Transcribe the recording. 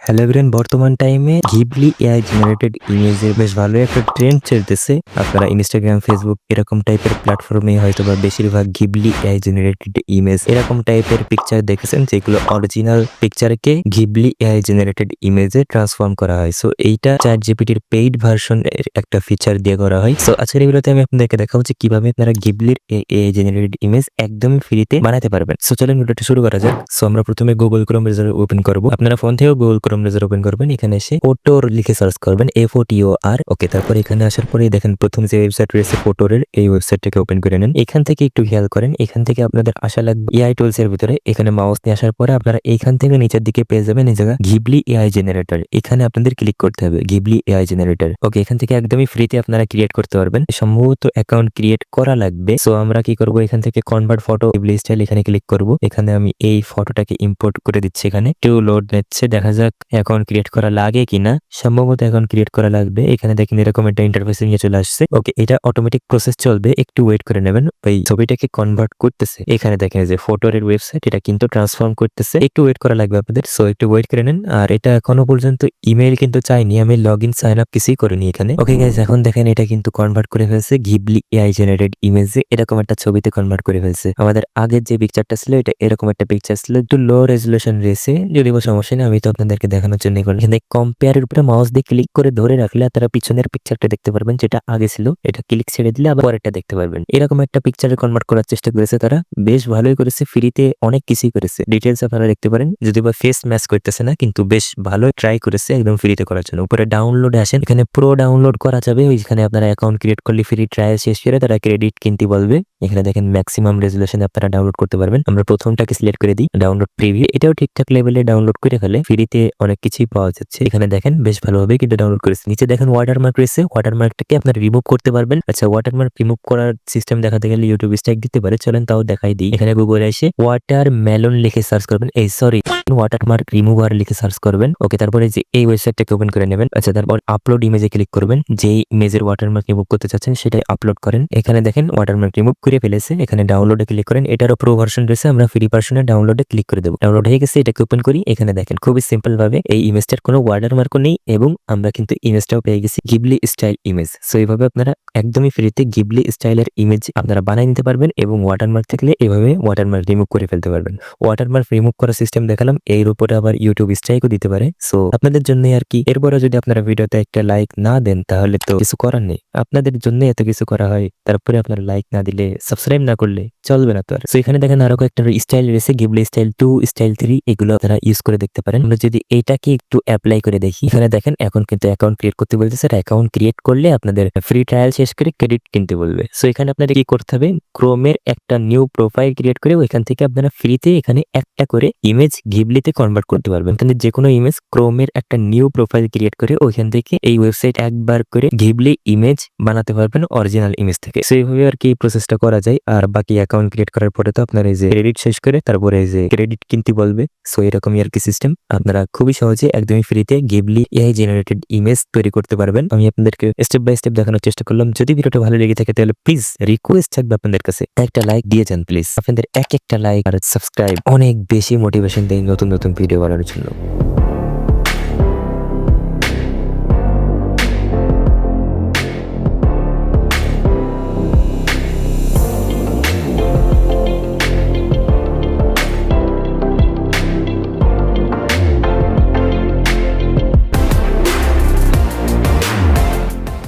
Hello everyone, বর্তমান টাইমে Ghibli AI generated ইমেজের বেশ ভালো একটা ট্রেন্ড চলতেছে। আপনারা ইনস্টাগ্রাম, ফেসবুক এরকম টাইপের প্ল্যাটফর্মে হয়তোবা বেশিরভাগ ঘিবলি এআই জেনারেটেড ইমেজ এরকম টাইপের পিকচার দেখেছেন, যেগুলো অরিজিনাল পিকচারকে ঘিবলি এআই জেনারেটেড ইমেজে ট্রান্সফর্ম করা হয়। সো এইটা চ্যাটজিপিটির পেইড ভার্সন এর একটা ফিচার দিয়ে করা হয়। সো আজকের এই ভিডিওতে আমি আপনাদেরকে দেখাবো যে কিভাবে আপনারা ঘিবলির এআই জেনারেটেড ইমেজ একদমই ফ্রিতে বানাতে পারবেন। সো চলেন ভিডিওটা শুরু করা যাক। সো আমরা প্রথমে গুগল ক্রোম ব্রাউজার ওপেন করব। আপনারা ফোন থেকেও গুগল ক্রোম ব্রাউজার ওপেন করবেন। এখানে এসে ফটোর লিখে সার্চ করবেন, FOTOR। ওকে, তারপর এখানে আসার পরে দেখেন প্রথম যে ওয়েবসাইট রয়েছে ফটোরের, এই ওয়েবসাইটটাকে ওপেন করে নেন। এখান থেকে একটু খেয়াল করেন, এখান থেকে আপনাদের আসা লাগবে এআই টুলস এর ভিতরে। এখানে মাউস নিয়ে আসার পরে আপনারা এইখান থেকে নিচের দিকে পেয়ে যাবেন এই জায়গা ঘিবলি এআই জেনারেটর। এখানে আপনাদের ক্লিক করতে হবে ঘিবলি এআই জেনারেটর। ওকে, এখান থেকে একদমই ফ্রিতে আপনারা ক্রিয়েট করতে পারবেন। সম্ভবত অ্যাকাউন্ট ক্রিয়েট করা লাগবে। সো আমরা কি করব, এখান থেকে কনভার্ট ফটো ঘিবলি স্টাইল এখানে ক্লিক করব। এখানে আমি এই ফটোটাকে ইম্পোর্ট করে দিচ্ছি। এখানে একটু লোড নিচ্ছে, দেখা যাক অ্যাকাউন্ট ক্রিয়েট করা লাগে কিনা। সম্ভবত অ্যাকাউন্ট ক্রিয়েট করা লাগবে। এখানে দেখেন এরকম একটা ইন্টারফেস নিয়ে চলে আসছে। ওকে, এটা অটোমেটিক প্রসেস চলবে, একটু ওয়েট করে নেবেন। ওই ছবিটাকে কনভার্ট করতেছে। এখানে দেখেন যে ফটোর ওয়েবসাইট, এটা কিন্তু ট্রান্সফর্ম করতেছে, একটু ওয়েট করা লাগবে আপনাদের। সো একটু ওয়েট করে নেন। আর এটা এখনো পর্যন্ত ইমেইল কিন্তু চাইনি, আমি লগ ইন সাইন আপ কিছুই করিনি এখানে। ওকে গাইস, এখন দেখেন এটা কিন্তু কনভার্ট করে ফেলছে ঘিবলি এআই জেনারেটেড ইমেজে এরকম একটা ছবিতে কনভার্ট করে ফেলছে। আমাদের আগের যে পিকচারটা ছিল এটা এরকম একটা পিকচার ছিল, একটু লো রেজুলেশন রয়েছে, যদিও সমস্যা নেই, আমি তো আপনাদেরকে দেখানোর জন্য করি। এখানে কম্পেয়ারের উপরে মাউস দিয়ে ক্লিক করে ধরে রাখলে তারা পিছনের পিকচারটা দেখতে পারবেন, যেটা আগে ছিল। এটা ক্লিক ছেড়ে দিলে আবার পরেরটা দেখতে পারবেন। এরকম একটা পিকচারে কনভার্ট করার চেষ্টা করেছে তারা, বেশ ভালোই করেছে, ফ্রিতে অনেক কিছুই করেছে। ডিটেলস আপনারা দেখতে পারেন, যদি বা ফেস ম্যাচ করতেছে না, কিন্তু বেশ ভালো ট্রাই করেছে একদম ফ্রিতে করার জন্য। উপরে ডাউনলোডে আসেন, এখানে প্রো ডাউনলোড করা যাবে। ওইখানে আপনারা অ্যাকাউন্ট ক্রিয়েট করলে ফ্রি ট্রায়াল শেষ করে তারা ক্রেডিট কিনতে বলবে। এখানে দেখেন ম্যাক্সিমাম রেজুলেশনে আপনারা ডাউনলোড করতে পারবেন। আমরা প্রথমটাকে সিলেক্ট করে দিই, ডাউনলোড প্রিভিউ। এটাও ঠিকঠাক লেভেলে ডাউনলোড করে ফেলে, ফ্রিতে অনেক কিছুই পাওয়া যাচ্ছে। এখানে দেখেন বেশ ভালোভাবে কিন্তু ডাউনলোড করেছে। নিচে দেখেন ওয়াটারমার্ক রয়েছে, ওয়াটারমার্কটাকে আপনারা রিমুভ করতে পারবেন। আচ্ছা, ওয়াটারমার্ক রিমুভ করার সিস্টেম দেখাতে গেলে ইউটিউব স্ট্রাইক দিতে পারে, চলেন তাও দেখাই দিই। এখানে গুগলে এসে ওয়াটারমেলন লিখে সার্চ করবেন, ওয়াটারমার্ক রিমুভার লিখে সার্চ করবেন। ওকে, তারপরে যে এই ওয়েবসাইটটাকে ওপেন করে নেবেন। আচ্ছা, তারপর আপলোড ইমেজে ক্লিক করবেন। যে ইমেজের ওয়াটারমার্ক রিমুভ করতে চাচ্ছেন সেটাই আপলোড করেন। এখানে দেখেন ওয়াটারমার্ক রিমুভ করে ফেলেছে। এখানে ডাউনলোডে ক্লিক করেন, এটারও প্রো ভার্সন রয়েছে, আমরা ফ্রি ভার্সনে ডাউনলোডে ক্লিক করে দেবো। ডাউনলোড হয়ে গেছে, এটাকে ওপেন করি। এখানে দেখেন খুবই সিম্পল ভাবে এই ইমেজটার কোনো ওয়াটারমার্কও নেই এবং আমরা কিন্তু ইমেজটাও পেয়ে গেছি ঘিবলি স্টাইল ইমেজ। সো এইভাবে আপনারা একদমই ফ্রিতে ঘিবলি স্টাইলের ইমেজ আপনারা বানিয়ে নিতে পারবেন এবং ওয়াটারমার্ক থাকলে এভাবে ওয়াটারমার্ক রিমুভ করে ফেলতে পারবেন। ওয়াটারমার্ক রিমুভ করার সিস্টেম দেখালাম, এর উপরে আবার ইউটিউব স্ট্রাইকও দিতে পারে। সো আপনাদের জন্য আর কি। এরপরে যদি আপনারা ভিডিওতে একটা লাইক না দেন তাহলে তো কিছু করার নেই, আপনাদের জন্য এত কিছু করা হয়, তারপরে আপনারা লাইক না দিলে, সাবস্ক্রাইব না করলে চলবে না তো আর। সো এখানে দেখেন আরো কয়েকটা স্টাইল রয়েছে, ঘিবলি স্টাইল 2, স্টাইল 3, এগুলো আপনারা ইউজ করে দেখতে পারেন। আমরা যদি এইটাকে একটু অ্যাপ্লাই করে দেখি, এখানে দেখেন এখন কিন্তু অ্যাকাউন্ট ক্রিয়েট করতে বলতেছে। অ্যাকাউন্ট ক্রিয়েট করলে আপনাদের ফ্রি ট্রায়াল শেষ করে ক্রেডিট কিনতে বলবে। সো এখানে আপনাদের কি করতে হবে, ক্রোমের একটা নিউ প্রোফাইল ক্রিয়েট করে ওইখান থেকে আপনারা ফ্রিতে এখানে একটা করে ইমেজ ঘিবলিতে কনভার্ট করতে পারবেন। এখানে যে কোনো ইমেজ ক্রোমের একটা নিউ প্রোফাইল ক্রিয়েট করে ওইখান থেকে এই ওয়েবসাইট একবার করে ঘিবলি ইমেজ বানাতে পারবেন অরিজিনাল ইমেজ থেকে। সো এইভাবে আর কি প্রসেসটা করা যায়। আর বাকি অ্যাকাউন্ট ক্রিয়েট করার পরে তো আপনার এই যে ক্রেডিট শেষ করে তারপরে এই যে ক্রেডিট কিনতে বলবে। সো এরকমই আর কি সিস্টেম, আপনারা খুবই সহজে একদমই ফ্রিতে ঘিবলি এআই জেনারেটেড ইমেজ তৈরি করতে পারবেন। আমি আপনাদেরকে স্টেপ বাই স্টেপ দেখানোর চেষ্টা করলাম। যদি ভিডিওটা ভালো লেগে থাকে তাহলে প্লিজ রিকোয়েস্ট থাকবে আপনাদের কাছে একটা লাইক দিয়ে যান প্লিজ। আপনাদের এক একটা লাইক আর সাবস্ক্রাইব অনেক বেশি মোটিভেশন দেয় নতুন নতুন ভিডিও বানানোর জন্য।